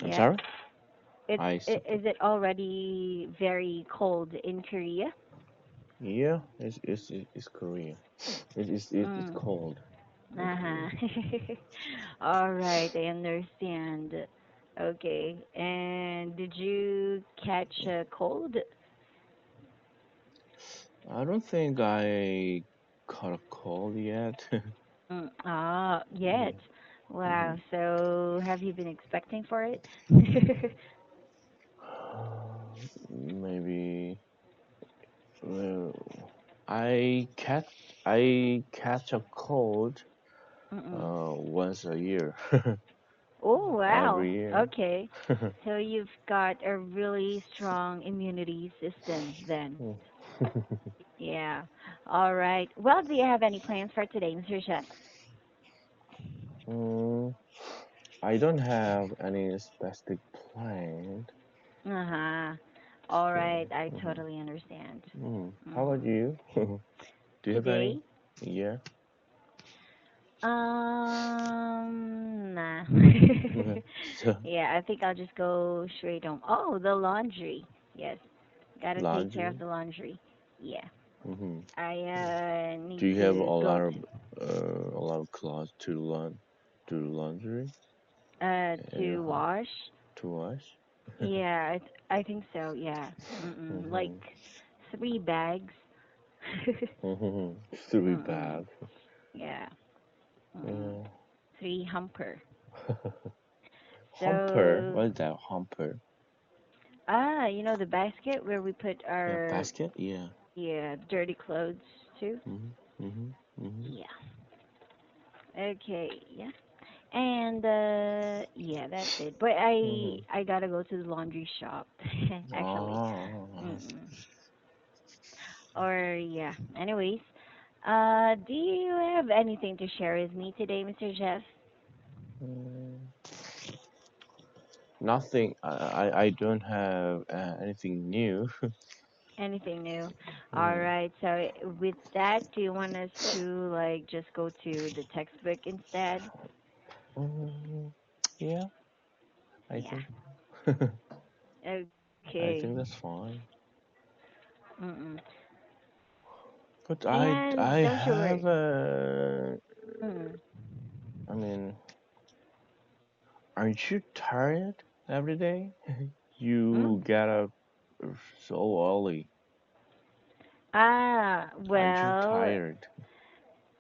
I'm Yeah. sorry. Is it already very cold in Korea? Yeah, it's Korea. It's Mm. cold in Uh-huh. Korea. All right, I understand. Okay. And did you catch a cold? I don't think I caught a cold yet. Yet. Wow. Mhm. So have you been expecting for it? Maybe uh, I catch I catch a cold Mm-mm. once a year, Oh, wow. every year. Okay. So you've got a really strong immunity system then. Yeah. All right. Well, do you have any plans for today, Mr. Chef? Mm, I don't have any specific plan. Uh-huh. All So, right. I mhm. totally understand. How about Mm. you? Do you have any? Today? Yeah. Nah. Okay. So Yeah, I think I'll just go straight home. Oh, the laundry. Yes. Gotta take care of laundry. the laundry. Yeah. hmm I need Do you have to go a lot of clothes to do laundry in your to house wash. to wash? Yeah, I think so. Yeah. Like hmm 3 bags. Three Mm-mm. bags. Yeah. Mm-mm. Yeah. 3 humper. Humper. So, What is that? Humper. the basket where we put Yeah, our, basket. Yeah. yeah, dirty clothes too. hmm hmm hmm Yeah. Okay. Yeah. And yeah, that's it. But hmm I gotta go to the laundry shop actually. Oh. Mm-mm. Or yeah. Anyways, do you have anything to share with me today, Mr. Jeff? Mm, Nothing. I don't have anything new. Anything new? All Mm. right. So with that, do you want us to like just go to the textbook instead? Mm, yeah, I Yeah. think. Okay. I think that's fine. Mm-mm. But And I don't you worry. have a. Mm. I mean, aren't you tired every day? Mm? You get up so early. Aren't you Well, tired?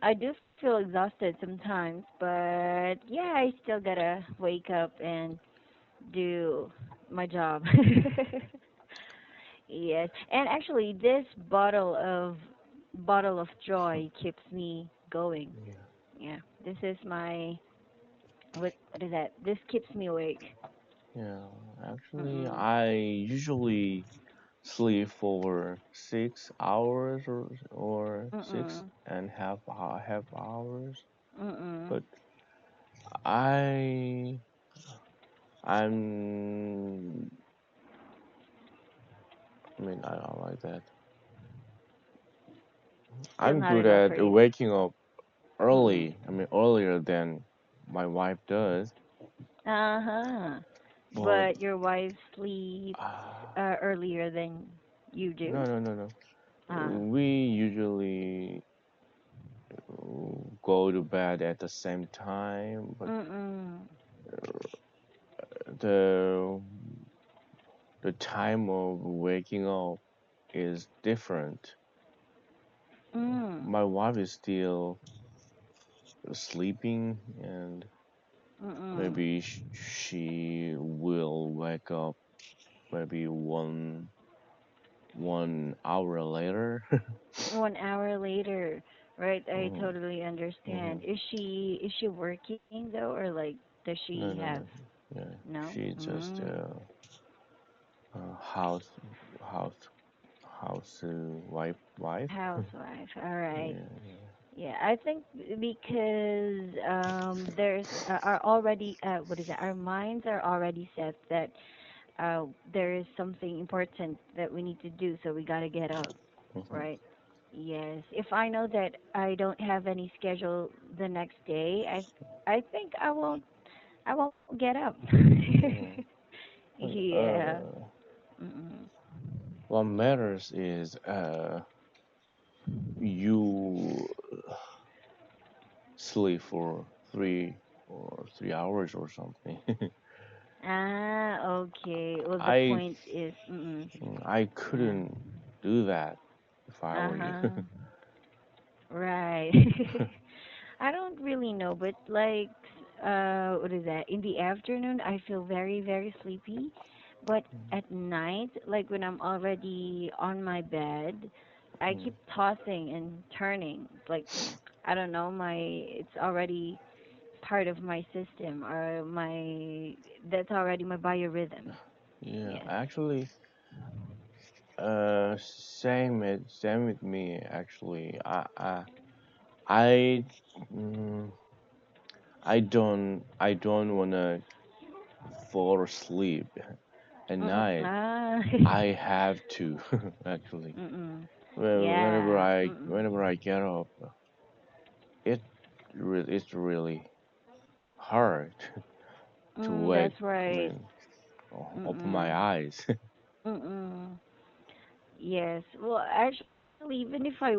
I do feel exhausted sometimes, but yeah, I still gotta wake up and do my job. Yes, and actually, this bottle of joy keeps me going. Yeah. Yeah, this is my what is that? This keeps me awake. Yeah. Actually, Mm-mm. I usually sleep for 6 hours or six Mm-mm. and half hours. Mm-mm. But I I'm I like that. Still I'm not good enough for at you. waking up Mm-mm. early. Earlier than my wife does. Uh-huh. But But your wife sleeps uh, earlier than you do. no. Uh. We usually go to bed at the same time, but Mm-mm. the the time of waking up is different. Mm. My wife is still sleeping, and Mm-mm. maybe she will wake up maybe 1 hour later. 1 hour later, right? I hmm totally hmm understand. Is she working though, or like does she have No. Yeah, no? she just house house wife. Housewife. All right. Yeah. Yeah, I think because there's are already what is it? Our minds are already set that there is something important that we need to do, so we got to get up, hmm right? Yes. If I know that I don't have any schedule the next day, I think I won't get up. Mhm. Yeah. Uh, Mm-mm. what matters is you sleep for 3 or 3 hours or something. Ah, okay. Well, the I point is, I yeah. couldn't do that if I were you. Uh-huh. Right. I don't really know, but like, what is that? In the afternoon, I feel very, very sleepy. But at night, like when I'm already on my bed, I keep tossing and turning. It's like, I don't know, it's already part of my system or that's already my biorhythm. Yeah, Yes. actually, same with me. Actually, I, mm, I don't wanna fall asleep at Mm-mm. night. Ah. I have to actually. Mm-mm. Whenever Yeah. Mm-mm. I get up, it it's really hard to wake. That's I right. mean, open my Mm-mm. eyes. Mm-mm. Yes. Well, actually, even if I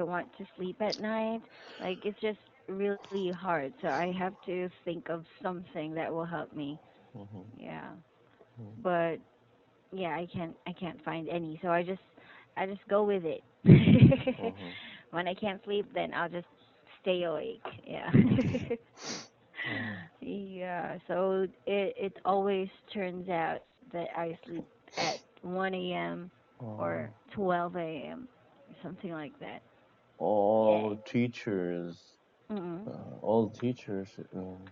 want to sleep at night, like it's just really hard. So I have to think of something that will help me. Mhm, Yeah. mhm, But yeah, I can't find any. So I just go with it. mhm, When I can't sleep, then I'll just stay awake. Yeah. mhm. Oh, Yeah. So it always turns out that I sleep at 1 a.m. or oh. 12 a.m. or something like that. Yeah. All teachers, Mm. all teachers I mean,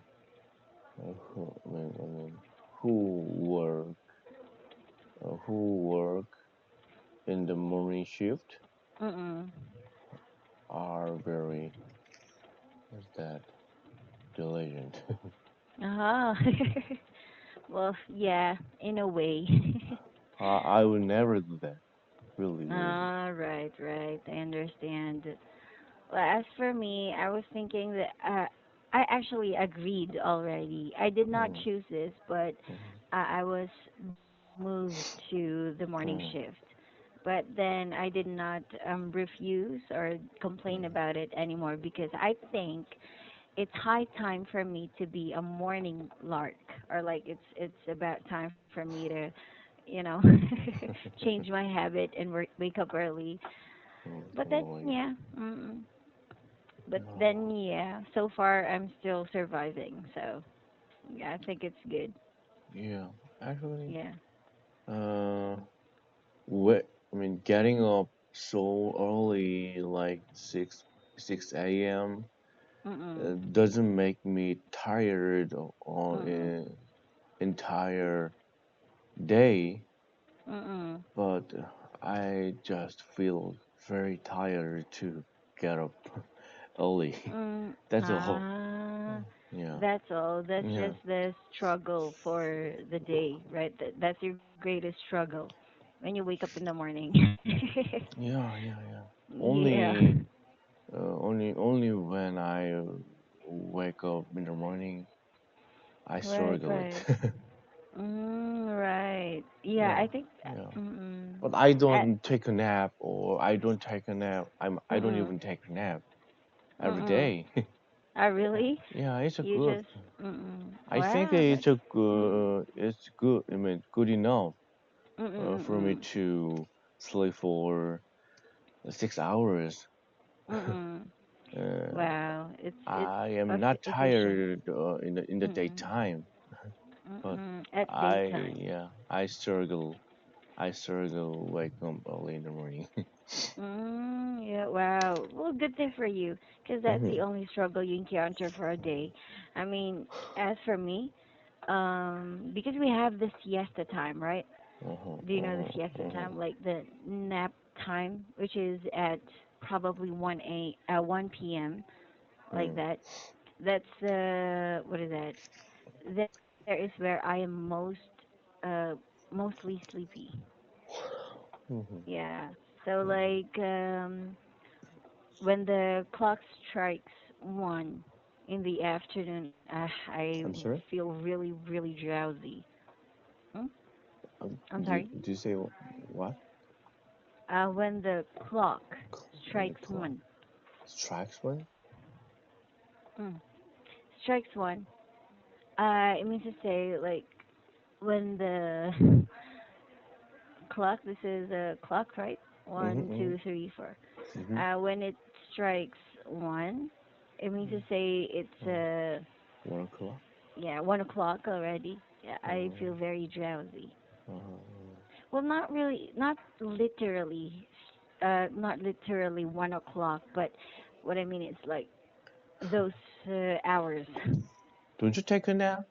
who work who work in the morning shift Mm. are very what's that diligent. Uh-huh. Well, yeah, in a way. I would never do that. Really, really. Ah, right, right. I understand. Well, as for me, I was thinking that I actually agreed already. I did not Mm, choose this, but mm, I was moved to the morning shift. mm, But then I did not refuse or complain mm, about it anymore because I think it's high time for me to be a morning lark, or like it's about time for me to, you know, change my habit and wake up early. But then totally. yeah, but then No. yeah, so far I'm still surviving. So yeah, I think it's good. Yeah, actually, Yeah. uh, I mean, getting up so early, like six a.m. Mm. Doesn't make me tired on Mm. entire day, Mm. but I just feel very tired to get up early. That's all. Ah, Yeah, that's all. That's yeah, just the struggle for the day, right? That's your greatest struggle when you wake up in the morning. yeah, yeah, yeah. Yeah. Only when I wake up in the morning, I Right, struggle it. right. Right. Yeah, Yeah, I think. yeah. Mm. But I Uh, don't take a nap, or I don't take a nap. I don't mm. even take a nap every Mm. day. Oh, really? Yeah, it's a You good. just. Mm. I think Wow. That's. Mm. it's good. I mean, good enough for me Mm. to sleep for 6 hours. Mm. Uh, Wow. It's I am not efficient. tired in the Mm. daytime, but At daytime. I struggle wake up early in the morning. Yeah, wow. Well, good thing for you, because that's the Mhm, only struggle you encounter for a day. I mean, as for me, because we have the siesta time, right? mhm, Do you know the mhm, siesta mhm, time, like the nap time, which is at probably 1 p.m. like mhm, that. That's what is that? There is where I am uh, mostly sleepy. mhm, Yeah. So mhm, like when the clock strikes 1, in the afternoon, I I'm sorry. feel really, really drowsy. Hmm? I'm Do sorry. do you say what? When the clock When the strikes clock one, strikes one? mm, strikes one. It means to say like when the clock. This is a clock, right? One, Mm-hmm. two, three, four. Mm-hmm. When it strikes one, it means to say it's 1 o'clock. yeah 1 o'clock already. Yeah, I Oh. feel very drowsy. Oh. Well, not really, not literally 1 o'clock, but what I mean is like those hours. Don't you take a nap?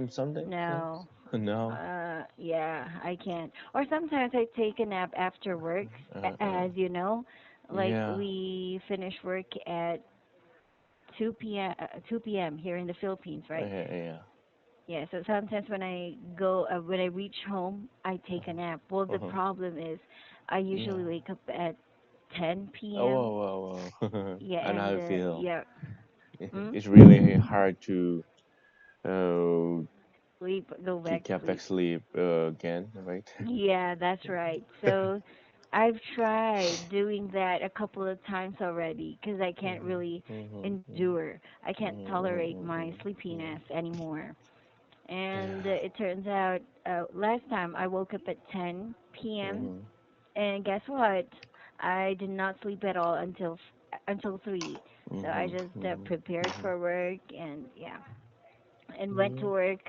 Something? No, No. yeah, I can't. Or sometimes I take a nap after work, Uh. as you know, like Yeah. we finish work at 2 p.m. 2 p.m. here in the Philippines, right? Yeah. Yeah. Yeah, so sometimes when I reach home, I take a nap. Well, the Uh-huh. problem is I Yeah. usually wake up at 10 Oh, p.m. wow, wow, wow. Yeah, I know how and you feel. yeah, mm, It's really hard uh, sleep, go back to get back sleep. sleep again, right? Yeah, that's right. So I've tried doing that a couple of times already because I can't Mhm, really mhm, mhm, endure. I can't mhm, tolerate mhm, my mhm, mhm. sleepiness anymore. And Yeah. it turns out last time I woke up at 10 p.m. Mhm, and guess what? I did not sleep at all until 3. So I mhm, just mhm, prepared mhm. for work and yeah, and went to Yeah. work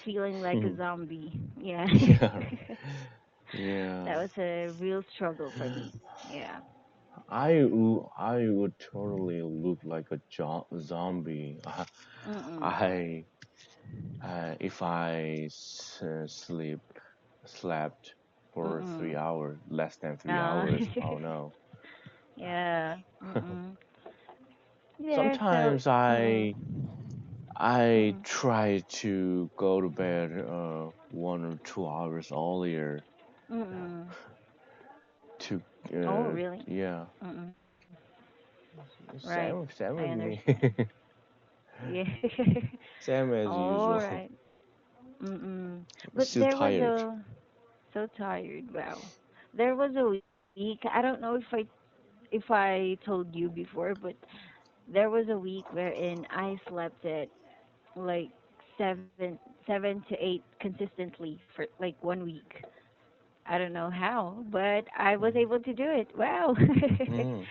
feeling like a Mhm. zombie. Yeah. Yeah. Right. Yeah. That was a real struggle for me. Yeah. I would totally look like a zombie. Mm-mm. I if slept for Mm-mm. 3 hours, less than three Uh, hours. Oh no. yeah. Mm-mm. Yeah, so Sometimes mm-mm. I Mm-mm. try to go to bed 1 or 2 hours earlier Mm-mm. to Oh, really? yeah, Mm-mm. Right. same I with me. understand. Yeah. Same as All usual. right. Mm-mm. But Still there was tired. a so tired. Wow. There was a week. I don't know if I told you before, but there was a week wherein I slept at like 7 to 8 consistently for like 1 week. I don't know how, but I was Mm. able to do it. Wow. Mm.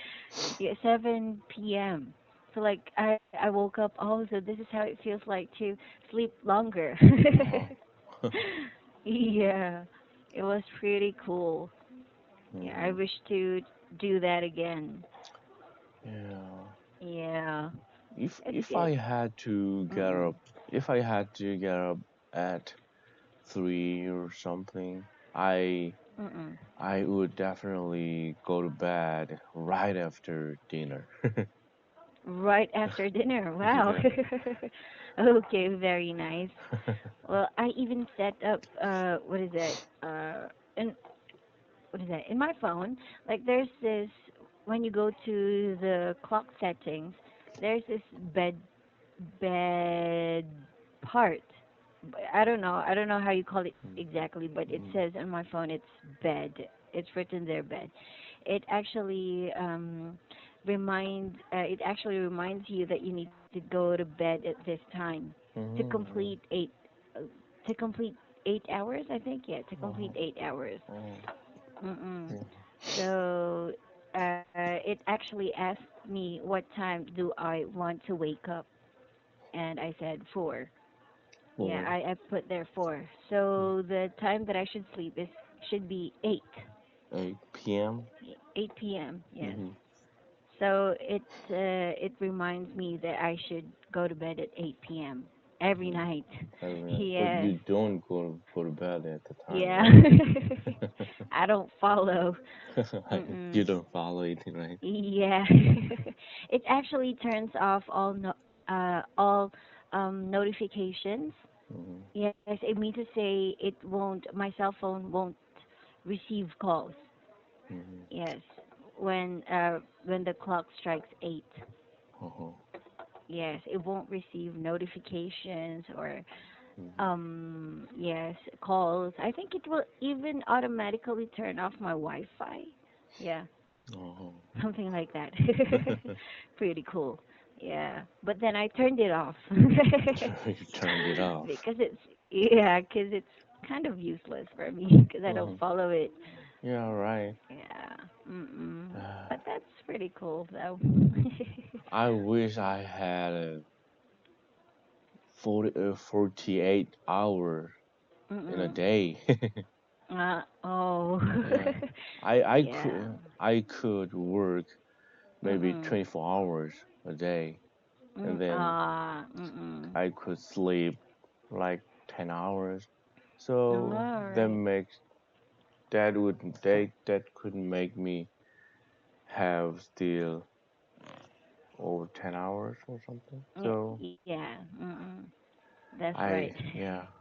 Yeah, 7 p.m. So like I woke up. Oh, so this is how it feels like to sleep longer. Uh-huh. Yeah, it was pretty cool. Yeah, I Mm. wish to do that again. Yeah. Yeah, it's If good. I had to get Mm-mm. up, if I had to get up at 3 or something, Mm-mm. I would definitely go to bed right after dinner. Right after dinner. Wow. Yeah. Okay, very nice. Well, I even set up what is it? In what is that? In my phone, like there's this when you go to the clock settings, there's this bed part. I don't know how you call it exactly, but it Mm, says on my phone it's bed. It's written there bed. It actually it actually reminds you that you need to go to bed at this time to complete mhm, 8 hours, I think. Yeah, to complete mhm, 8 hours. oh, Mm-mm. yeah, So it actually asked me what time do I want to wake up, and I said 4. Yeah, four, I put there 4. So the time that I should sleep is should be 8. 8 p.m. 8 p.m. Yes. Mm-hmm. So it reminds me that I should go to bed at 8 p.m. every night. Every night, but Yes. you don't go to bed at the time, Yeah. right? I don't follow. You Mm-mm. don't follow it, right? Yeah. It actually turns off all no, all notifications. Mm-hmm. Yes, it means to say it won't. My cell phone won't receive calls. Mm-hmm. Yes, when the clock strikes 8. Uh-huh. yes, it won't receive notifications or Mhm. yes, calls. I think it will even automatically turn off my Wi-Fi. Yeah, Oh. something like that. Pretty cool. Yeah, but then I turned it off So you turned it off. because it's kind of useless for me because I don't Mhm. follow it. Yeah, right. Yeah. Mm-mm. Uh, But that's pretty cool though. I wish I had a 48 hour in a Mm-mm. day. Oh. Yeah. I Yeah. could work maybe Mm-mm. 24 hours a day, and then Mm-mm. I could sleep like 10 hours. All So that right. makes that could make me have still over 10 hours or something. So Yeah. Mm-mm. That's right.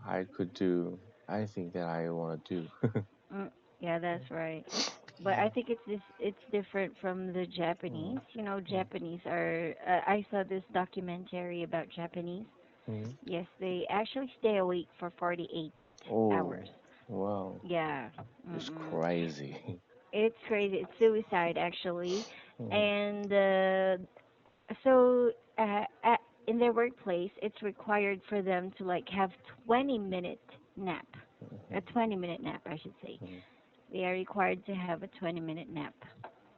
I could do. I think that I want to do. Mm, yeah, that's right. But I think it's different from the Mm, Japanese. You know, mm, Japanese are I saw this documentary about Japanese. mm. Yes, they actually stay awake for 48 hours. Oh, wow, Yeah. it's Mm-mm. crazy. It's crazy. It's suicide actually. Mhm, And so at, in their workplace, it's required for them to like have 20-minute nap. A mhm, 20-minute nap, I should say. mhm, They are required to have a 20-minute nap.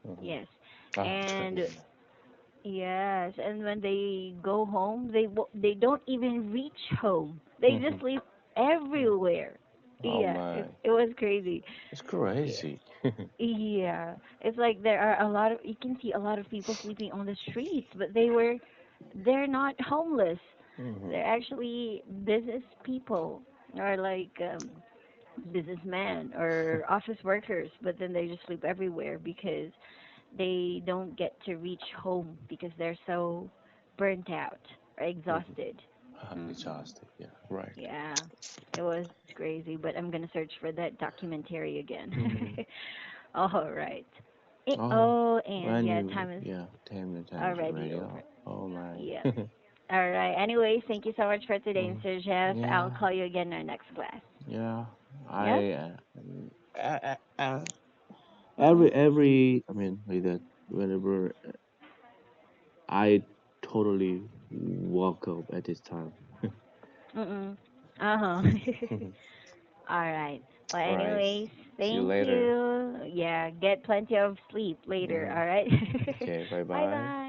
mhm. Yes. Ah, 20 And minutes. yes, and when they go home, they don't even reach home. They just Mhm, sleep mhm. everywhere. Oh Yeah, my, it was crazy. it's Yeah. crazy. Yeah, it's like there are a lot of you can see a lot of people sleeping on the streets, but they're not homeless. Mhm, They're actually business people or like businessmen or office workers, but then they just sleep everywhere because they don't get to reach home because they're so burnt out or mhm. exhausted. Mm-mm. Exhausted. Yeah, right. Yeah, it was crazy, but I'm gonna search for that documentary again. Mhm. All right. Oh, Oh, and when yeah, you time is yeah, time is already already over. up. Oh my. Yes. All right. Anyways, thank you so much for today, Mm, Mr. Jeff. I'll yeah, call you again in our next class. yeah. Yep. I Mhm. every I mean like that whenever I totally woke up at this time. Mm. Uh-huh. All right. Well, All right. anyways, See you thank later. you. Yeah, get plenty of sleep later, Hmm. all right? Okay. Bye Bye bye. bye.